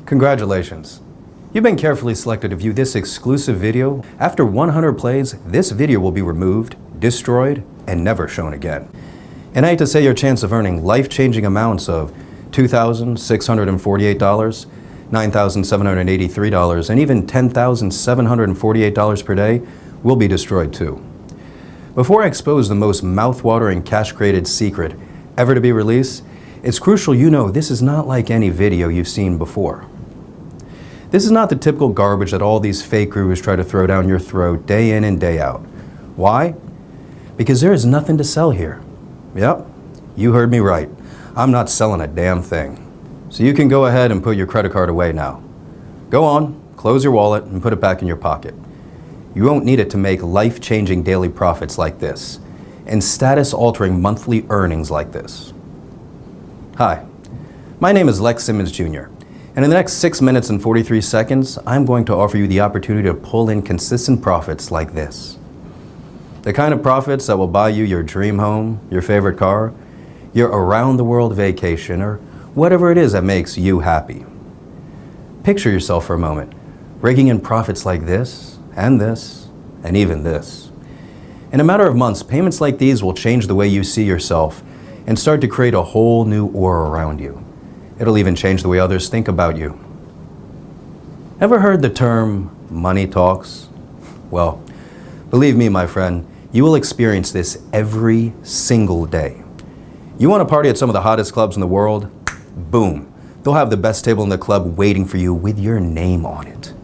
Congratulations. You've been carefully selected to view this exclusive video. After 100 plays, this video will be removed, destroyed, and never shown again. And I hate to say your chance of earning life-changing amounts of $2,648, $9,783, and even $10,748 per day will be destroyed too. Before I expose the most mouth-watering cash-created secret ever to be released, it's crucial you know this is not like any video you've seen before. This is not the typical garbage that all these fake gurus try to throw down your throat day in and day out. Why? Because there is nothing to sell here. Yep, you heard me right. I'm not selling a damn thing. So you can go ahead and put your credit card away now. Go on, close your wallet and put it back in your pocket. You won't need it to make life-changing daily profits like this and status-altering monthly earnings like this. Hi, my name is Lex Simmons Jr. And in the next 6 minutes and 43 seconds, I'm going to offer you the opportunity to pull in consistent profits like this. The kind of profits that will buy you your dream home, your favorite car, your around-the-world vacation, or whatever it is that makes you happy. Picture yourself for a moment, raking in profits like this, and even this. In a matter of months, payments like these will change the way you see yourself and start to create a whole new aura around you. It'll even change the way others think about you. Ever heard the term money talks? Well, believe me, my friend, you will experience this every single day. You want to party at some of the hottest clubs in the world? Boom. They'll have the best table in the club waiting for you with your name on it.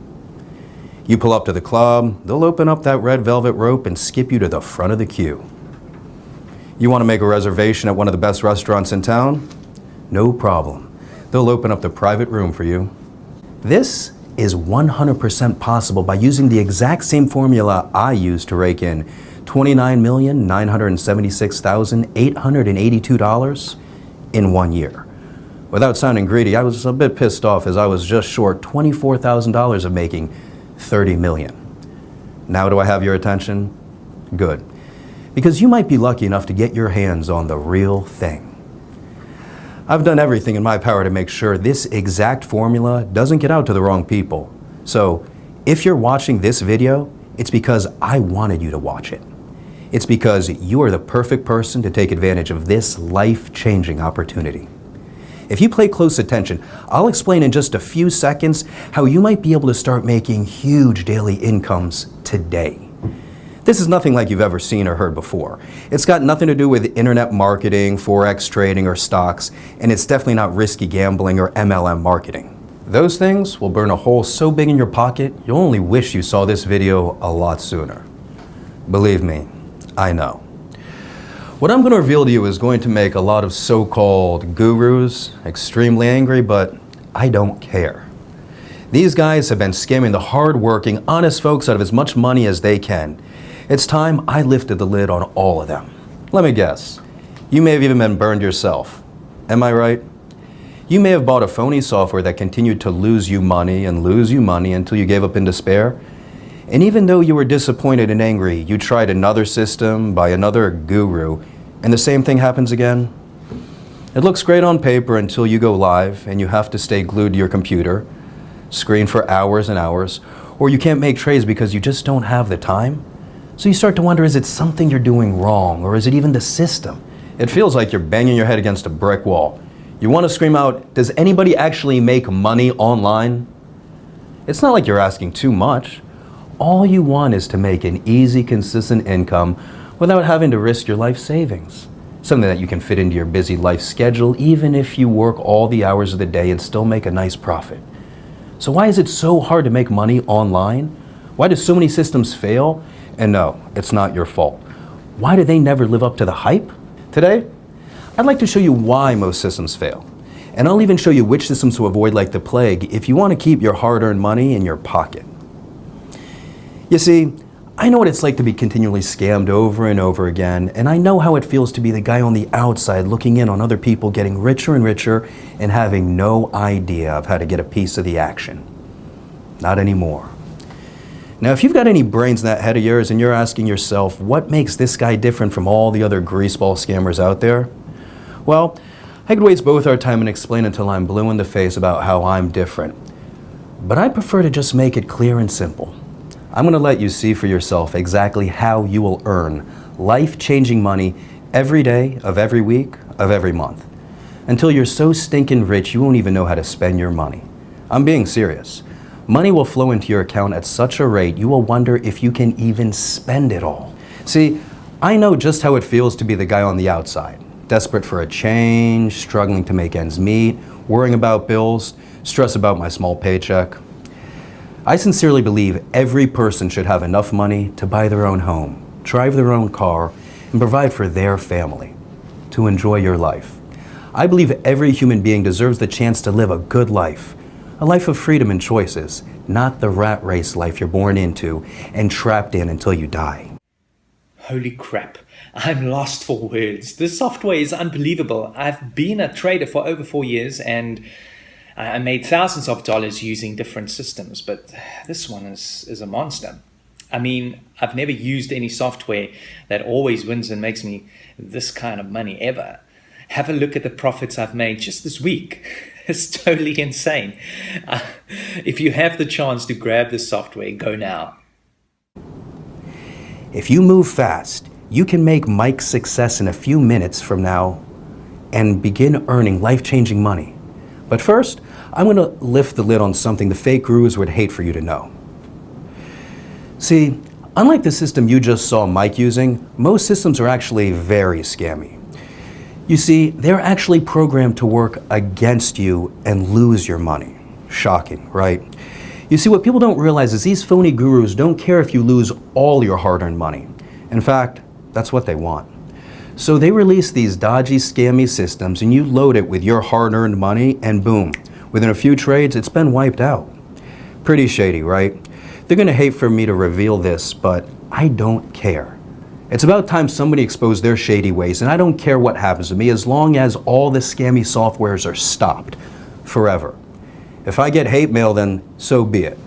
You pull up to the club, they'll open up that red velvet rope and skip you to the front of the queue. You want to make a reservation at one of the best restaurants in town? No problem. They'll open up the private room for you. This is 100% possible by using the exact same formula I used to rake in $29,976,882 in 1 year. Without sounding greedy, I was a bit pissed off as I was just short $24,000 of making $30 million. Now do I have your attention? Good. Because you might be lucky enough to get your hands on the real thing. I've done everything in my power to make sure this exact formula doesn't get out to the wrong people. So if you're watching this video, it's because I wanted you to watch it. It's because you are the perfect person to take advantage of this life-changing opportunity. If you pay close attention, I'll explain in just a few seconds how you might be able to start making huge daily incomes today. This is nothing like you've ever seen or heard before. It's got nothing to do with internet marketing, forex trading, or stocks, and it's definitely not risky gambling or MLM marketing. Those things will burn a hole so big in your pocket, you'll only wish you saw this video a lot sooner. Believe me, I know. What I'm going to reveal to you is going to make a lot of so-called gurus extremely angry, but I don't care. These guys have been scamming the hard-working, honest folks out of as much money as they can. It's time I lifted the lid on all of them. Let me guess. You may have even been burned yourself. Am I right? You may have bought a phony software that continued to lose you money until you gave up in despair. And even though you were disappointed and angry, you tried another system by another guru, and the same thing happens again. It looks great on paper until you go live and you have to stay glued to your computer, screen for hours and hours, or you can't make trades because you just don't have the time. So you start to wonder, is it something you're doing wrong, or is it even the system? It feels like you're banging your head against a brick wall. You want to scream out, does anybody actually make money online? It's not like you're asking too much. All you want is to make an easy, consistent income without having to risk your life savings. Something that you can fit into your busy life schedule even if you work all the hours of the day and still make a nice profit. So why is it so hard to make money online? Why do so many systems fail? And no, it's not your fault. Why do they never live up to the hype? Today, I'd like to show you why most systems fail. And I'll even show you which systems to avoid like the plague if you want to keep your hard-earned money in your pocket. You see, I know what it's like to be continually scammed over and over again, and I know how it feels to be the guy on the outside looking in on other people getting richer and richer and having no idea of how to get a piece of the action. Not anymore. Now, if you've got any brains in that head of yours and you're asking yourself, what makes this guy different from all the other greaseball scammers out there? Well, I could waste both our time and explain until I'm blue in the face about how I'm different. But I prefer to just make it clear and simple. I'm going to let you see for yourself exactly how you will earn life-changing money every day of every week of every month, until you're so stinking rich you won't even know how to spend your money. I'm being serious. Money will flow into your account at such a rate you will wonder if you can even spend it all. See, I know just how it feels to be the guy on the outside, desperate for a change, struggling to make ends meet, worrying about bills, stress about my small paycheck. I sincerely believe every person should have enough money to buy their own home, drive their own car, and provide for their family, to enjoy your life. I believe every human being deserves the chance to live a good life, a life of freedom and choices, not the rat race life you're born into and trapped in until you die. Holy crap, I'm lost for words. This software is unbelievable. I've been a trader for over 4 years and I made thousands of dollars using different systems, but this one is a monster. I mean, I've never used any software that always wins and makes me this kind of money ever. Have a look at the profits I've made just this week. It's totally insane. If you have the chance to grab this software, go now. If you move fast, you can make Mike's success in a few minutes from now and begin earning life-changing money. But first, I'm going to lift the lid on something the fake gurus would hate for you to know. See, unlike the system you just saw Mike using, most systems are actually very scammy. You see, they're actually programmed to work against you and lose your money. Shocking, right? You see, what people don't realize is these phony gurus don't care if you lose all your hard-earned money. In fact, that's what they want. So they release these dodgy, scammy systems and you load it with your hard-earned money and boom, within a few trades, it's been wiped out. Pretty shady, right? They're gonna hate for me to reveal this, but I don't care. It's about time somebody exposed their shady ways, and I don't care what happens to me as long as all the scammy softwares are stopped forever. If I get hate mail, then so be it.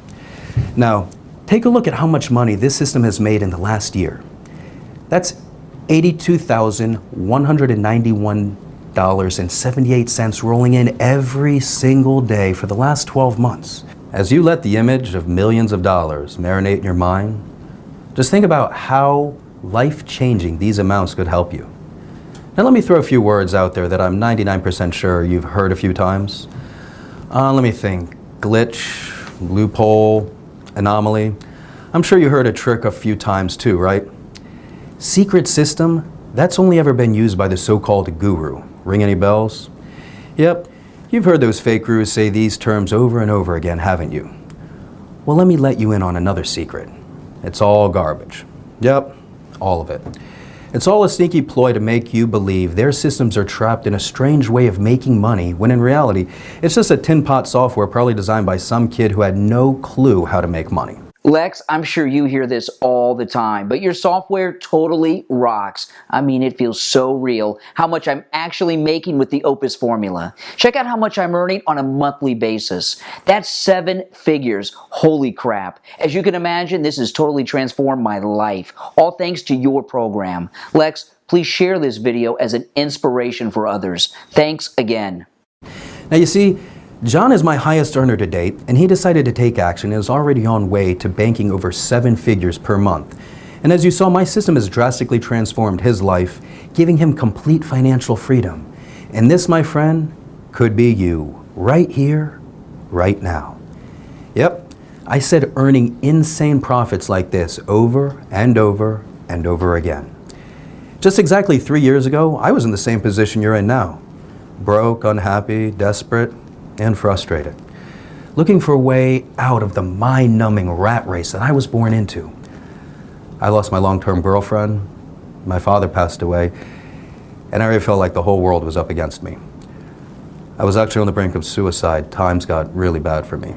Now, take a look at how much money this system has made in the last year. That's $82,191.78 rolling in every single day for the last 12 months. As you let the image of millions of dollars marinate in your mind, just think about how life-changing these amounts could help you. Now let me throw a few words out there that I'm 99% sure you've heard a few times. Let me think. Glitch, loophole, anomaly. I'm sure you heard a trick a few times too, right? Secret system, that's only ever been used by the so-called guru. Ring any bells? Yep, you've heard those fake gurus say these terms over and over again, haven't you? Well, let me let you in on another secret. It's all garbage. Yep, all of it. It's all a sneaky ploy to make you believe their systems are trapped in a strange way of making money, when in reality, it's just a tin pot software probably designed by some kid who had no clue how to make money. Lex, I'm sure you hear this all the time, but your software totally rocks. I mean, it feels so real, how much I'm actually making with the Opus formula. Check out how much I'm earning on a monthly basis. That's 7 figures. Holy crap. As you can imagine, this has totally transformed my life, all thanks to your program. Lex, please share this video as an inspiration for others. Thanks again. Now you see, John is my highest earner to date, and he decided to take action and is already on way to banking over 7 figures per month. And as you saw, my system has drastically transformed his life, giving him complete financial freedom. And this, my friend, could be you, right here, right now. Yep, I said earning insane profits like this over and over and over again. Just exactly 3 years ago, I was in the same position you're in now. Broke, unhappy, desperate, and frustrated, looking for a way out of the mind-numbing rat race that I was born into. I lost my long-term girlfriend, my father passed away, and I really felt like the whole world was up against me. I was actually on the brink of suicide. Times got really bad for me.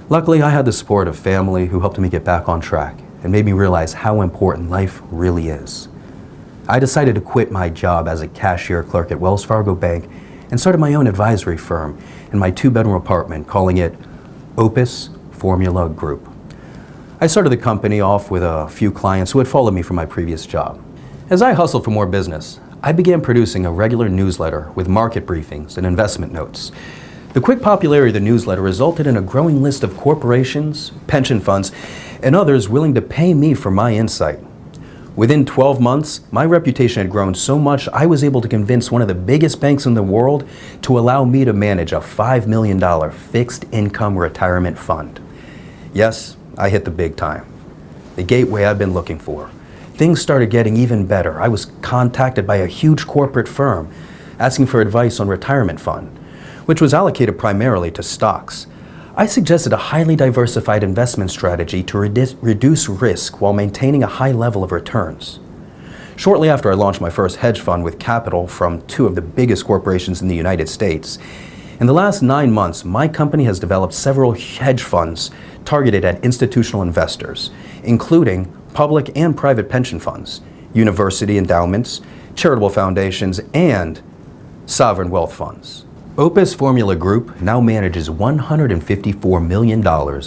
Luckily, I had the support of family who helped me get back on track and made me realize how important life really is. I decided to quit my job as a cashier clerk at Wells Fargo Bank and started my own advisory firm in my 2-bedroom apartment, calling it Opus Formula Group. I started the company off with a few clients who had followed me from my previous job. As I hustled for more business, I began producing a regular newsletter with market briefings and investment notes. The quick popularity of the newsletter resulted in a growing list of corporations, pension funds, and others willing to pay me for my insight. Within 12 months, my reputation had grown so much I was able to convince one of the biggest banks in the world to allow me to manage a $5 million fixed income retirement fund. Yes, I hit the big time. The gateway I've been looking for. Things started getting even better. I was contacted by a huge corporate firm asking for advice on retirement fund, which was allocated primarily to stocks. I suggested a highly diversified investment strategy to reduce risk while maintaining a high level of returns. Shortly after I launched my first hedge fund with capital from two of the biggest corporations in the United States, in the last 9 months, my company has developed several hedge funds targeted at institutional investors, including public and private pension funds, university endowments, charitable foundations, and sovereign wealth funds. Opus Formula Group now manages $154 million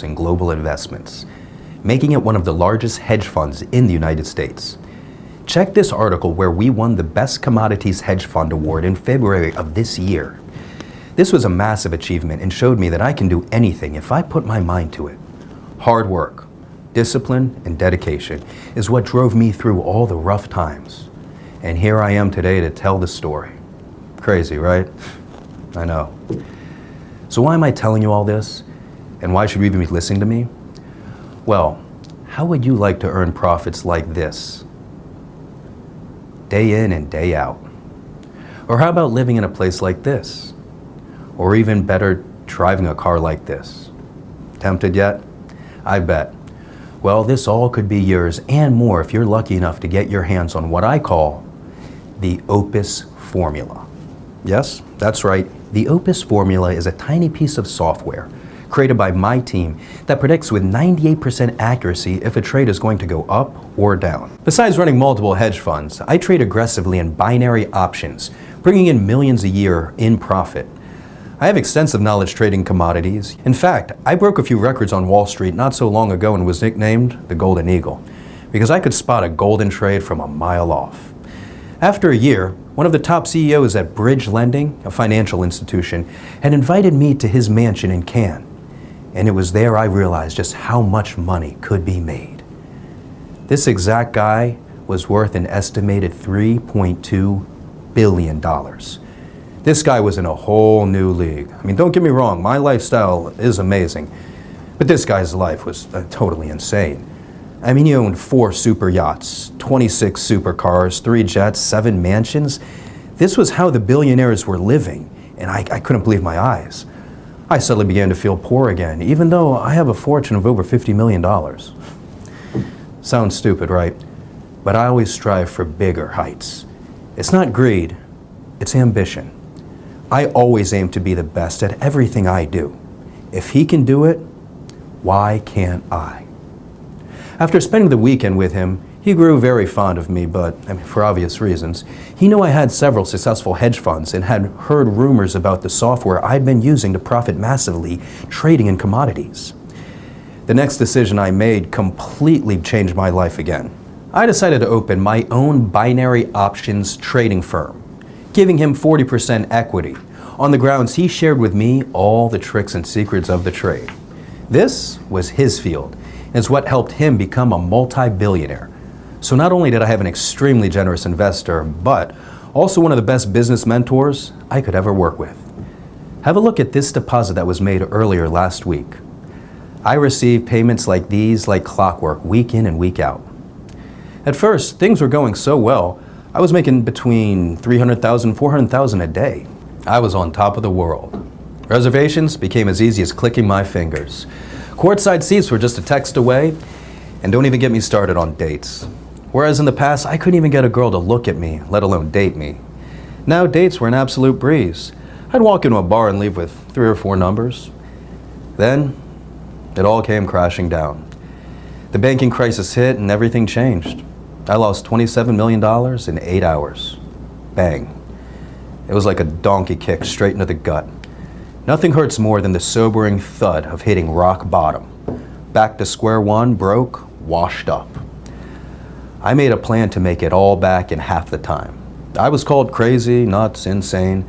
in global investments, making it one of the largest hedge funds in the United States. Check this article where we won the Best Commodities Hedge Fund Award in February of this year. This was a massive achievement and showed me that I can do anything if I put my mind to it. Hard work, discipline, and dedication is what drove me through all the rough times. And here I am today to tell the story. Crazy, right? I know. So why am I telling you all this? And why should you even be listening to me? Well, how would you like to earn profits like this? Day in and day out. Or how about living in a place like this? Or even better, driving a car like this? Tempted yet? I bet. Well, this all could be yours and more if you're lucky enough to get your hands on what I call the Opus Formula. Yes, that's right. The Opus Formula is a tiny piece of software created by my team that predicts with 98% accuracy if a trade is going to go up or down. Besides running multiple hedge funds, I trade aggressively in binary options, bringing in millions a year in profit. I have extensive knowledge trading commodities. In fact, I broke a few records on Wall Street not so long ago and was nicknamed the Golden Eagle because I could spot a golden trade from a mile off. After a year, one of the top CEOs at Bridge Lending, a financial institution, had invited me to his mansion in Cannes. And it was there I realized just how much money could be made. This exact guy was worth an estimated $3.2 billion. This guy was in a whole new league. I mean, don't get me wrong, my lifestyle is amazing. But this guy's life was totally insane. I mean, he owned 4 super yachts, 26 supercars, 3 jets, 7 mansions. This was how the billionaires were living, and I couldn't believe my eyes. I suddenly began to feel poor again, even though I have a fortune of over $50 million. Sounds stupid, right? But I always strive for bigger heights. It's not greed, it's ambition. I always aim to be the best at everything I do. If he can do it, why can't I? After spending the weekend with him, he grew very fond of me, but for obvious reasons. He knew I had several successful hedge funds and had heard rumors about the software I'd been using to profit massively trading in commodities. The next decision I made completely changed my life again. I decided to open my own binary options trading firm, giving him 40% equity, on the grounds he shared with me all the tricks and secrets of the trade. This was his field, and it's what helped him become a multi-billionaire. So not only did I have an extremely generous investor, but also one of the best business mentors I could ever work with. Have a look at this deposit that was made earlier last week. I received payments like these like clockwork, week in and week out. At first, things were going so well, I was making between $300,000 and $400,000 a day. I was on top of the world. Reservations became as easy as clicking my fingers. Courtside seats were just a text away, and don't even get me started on dates. Whereas in the past, I couldn't even get a girl to look at me, let alone date me. Now dates were an absolute breeze. I'd walk into a bar and leave with 3 or 4 numbers. Then, it all came crashing down. The banking crisis hit and everything changed. I lost $27 million in 8 hours. Bang. It was like a donkey kick straight into the gut. Nothing hurts more than the sobering thud of hitting rock bottom. Back to square one, broke, washed up. I made a plan to make it all back in half the time. I was called crazy, nuts, insane,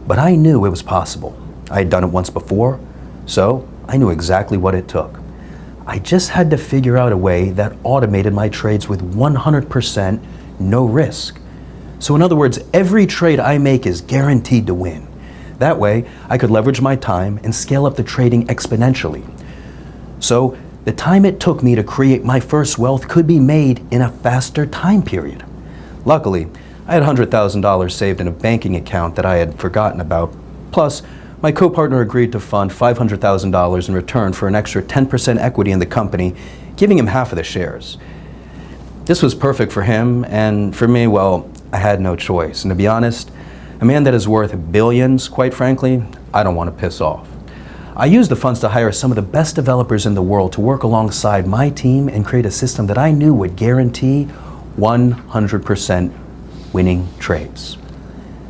but I knew it was possible. I had done it once before, so I knew exactly what it took. I just had to figure out a way that automated my trades with 100% no risk. So in other words, every trade I make is guaranteed to win. That way, I could leverage my time and scale up the trading exponentially. So the time it took me to create my first wealth could be made in a faster time period. Luckily, I had $100,000 saved in a banking account that I had forgotten about. Plus, my co-partner agreed to fund $500,000 in return for an extra 10% equity in the company, giving him half of the shares. This was perfect for him, and for me, well, I had no choice. And to be honest, a man that is worth billions, quite frankly, I don't want to piss off. I used the funds to hire some of the best developers in the world to work alongside my team and create a system that I knew would guarantee 100% winning trades.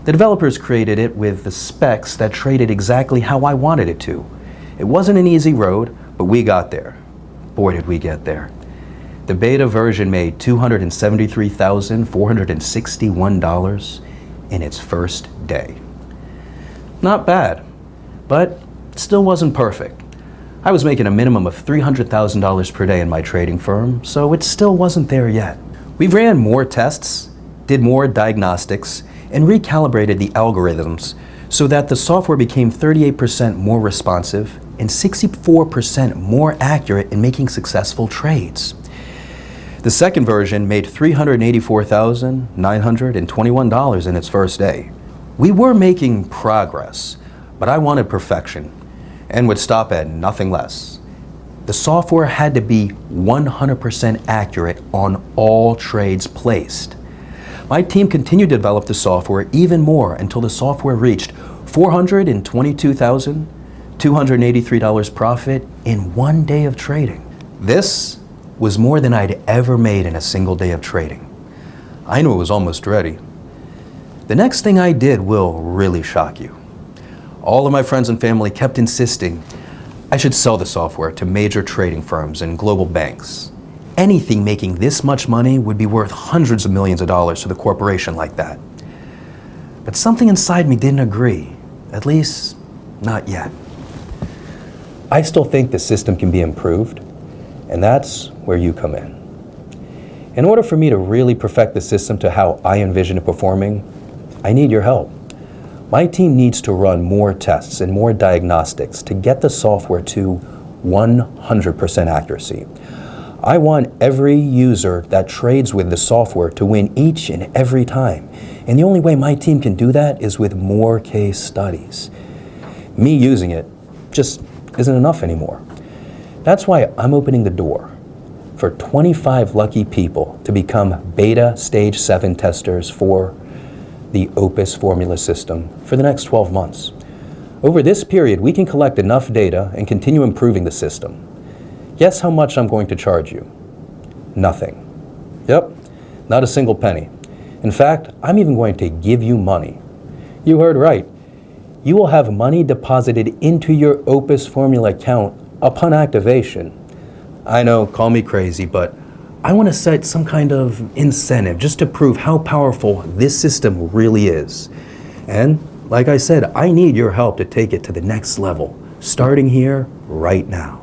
The developers created it with the specs that traded exactly how I wanted it to. It wasn't an easy road, but we got there. Boy, did we get there. The beta version made $273,461 in its first day. Not bad, but it still wasn't perfect. I was making a minimum of $300,000 per day in my trading firm, so it still wasn't there yet. We ran more tests, did more diagnostics, and recalibrated the algorithms so that the software became 38% more responsive and 64% more accurate in making successful trades. The second version made $384,921 in its first day. We were making progress, but I wanted perfection and would stop at nothing less. The software had to be 100% accurate on all trades placed. My team continued to develop the software even more until the software reached $422,283 profit in one day of trading. This was more than I'd ever made in a single day of trading. I knew it was almost ready. The next thing I did will really shock you. All of my friends and family kept insisting I should sell the software to major trading firms and global banks. Anything making this much money would be worth hundreds of millions of dollars to the corporation like that. But something inside me didn't agree, at least not yet. I still think the system can be improved, and that's where you come in. In order for me to really perfect the system to how I envision it performing, I need your help. My team needs to run more tests and more diagnostics to get the software to 100% accuracy. I want every user that trades with the software to win each and every time. And the only way my team can do that is with more case studies. Me using it just isn't enough anymore. That's why I'm opening the door for 25 lucky people to become beta stage 7 testers for the Opus formula system for the next 12 months. Over this period, we can collect enough data and continue improving the system. Guess how much I'm going to charge you? Nothing. Yep, not a single penny. In fact, I'm even going to give you money. You heard right. You will have money deposited into your Opus formula account upon activation. I know, call me crazy, but I want to set some kind of incentive just to prove how powerful this system really is. And like I said, I need your help to take it to the next level, starting here right now.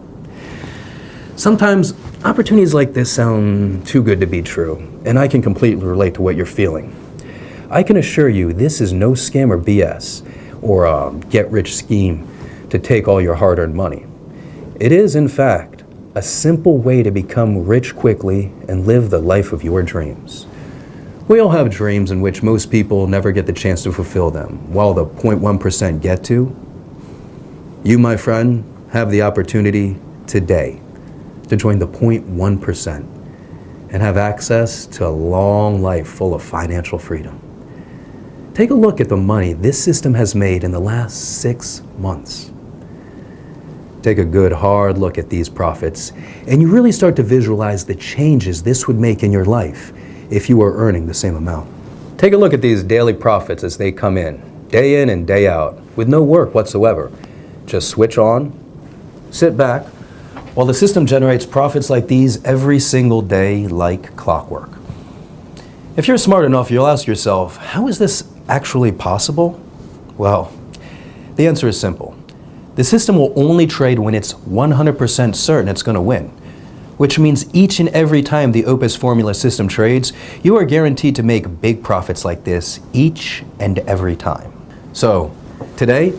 Sometimes opportunities like this sound too good to be true, and I can completely relate to what you're feeling. I can assure you this is no scam or BS or a get-rich scheme to take all your hard-earned money. It is, in fact, a simple way to become rich quickly and live the life of your dreams. We all have dreams in which most people never get the chance to fulfill them, while the 0.1% get to. You, my friend, have the opportunity today to join the 0.1% and have access to a long life full of financial freedom. Take a look at the money this system has made in the last 6 months. Take a good hard look at these profits, and you really start to visualize the changes this would make in your life if you were earning the same amount. Take a look at these daily profits as they come in and day out, with no work whatsoever. Just switch on, sit back, while the system generates profits like these every single day like clockwork. If you're smart enough, you'll ask yourself, how is this actually possible? Well, the answer is simple. The system will only trade when it's 100% certain it's going to win, which means each and every time the Opus Formula system trades, you are guaranteed to make big profits like this each and every time. So, today,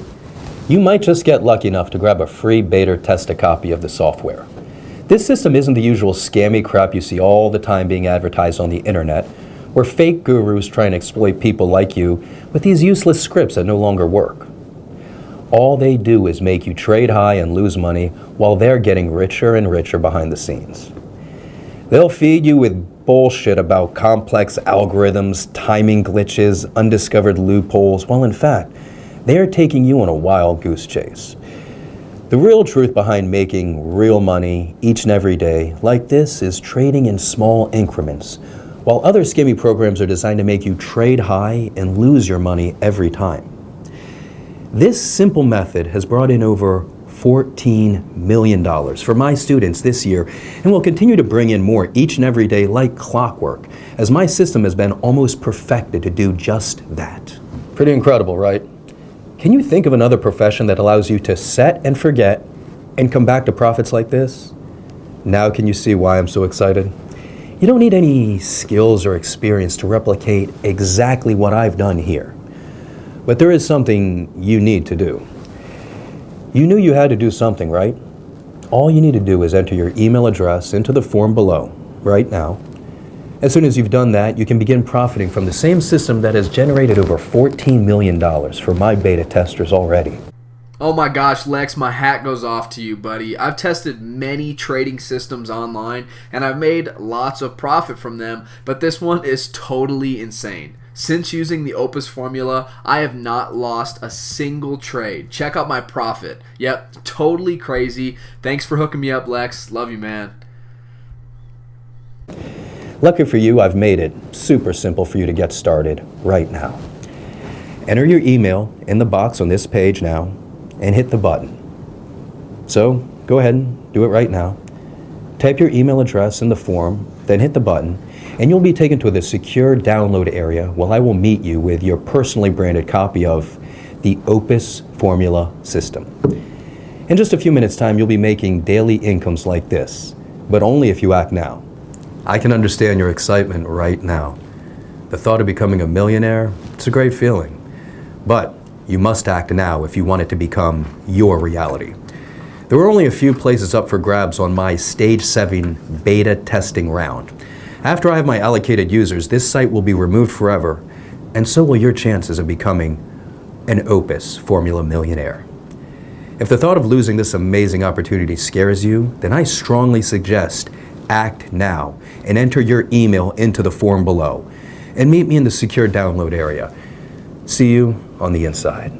you might just get lucky enough to grab a free beta tester copy of the software. This system isn't the usual scammy crap you see all the time being advertised on the internet, where fake gurus try and exploit people like you with these useless scripts that no longer work. All they do is make you trade high and lose money while they're getting richer and richer behind the scenes. They'll feed you with bullshit about complex algorithms, timing glitches, undiscovered loopholes, while in fact, they are taking you on a wild goose chase. The real truth behind making real money each and every day like this is trading in small increments, while other scammy programs are designed to make you trade high and lose your money every time. This simple method has brought in over $14 million for my students this year and will continue to bring in more each and every day like clockwork, as my system has been almost perfected to do just that. Pretty incredible, right? Can you think of another profession that allows you to set and forget and come back to profits like this? Now can you see why I'm so excited? You don't need any skills or experience to replicate exactly what I've done here. But there is something you need to do. You knew you had to do something, right? All you need to do is enter your email address into the form below, right now. As soon as you've done that, you can begin profiting from the same system that has generated over $14 million for my beta testers already. Oh my gosh, Lex, my hat goes off to you, buddy. I've tested many trading systems online, and I've made lots of profit from them, but this one is totally insane. Since using the Opus formula, I have not lost a single trade. Check out my profit. Yep, totally crazy. Thanks for hooking me up, Lex. Love you, man. Lucky for you, I've made it super simple for you to get started right now. Enter your email in the box on this page now and hit the button. So go ahead and do it right now. Type your email address in the form, then hit the button, and you'll be taken to the secure download area where I will meet you with your personally branded copy of the Opus Formula system. In just a few minutes' time, you'll be making daily incomes like this, but only if you act now. I can understand your excitement right now. The thought of becoming a millionaire, it's a great feeling. But you must act now if you want it to become your reality. There were only a few places up for grabs on my Stage 7 beta testing round. After I have my allocated users, this site will be removed forever, and so will your chances of becoming an Opus Formula millionaire. If the thought of losing this amazing opportunity scares you, then I strongly suggest act now and enter your email into the form below, and meet me in the secure download area. See you on the inside.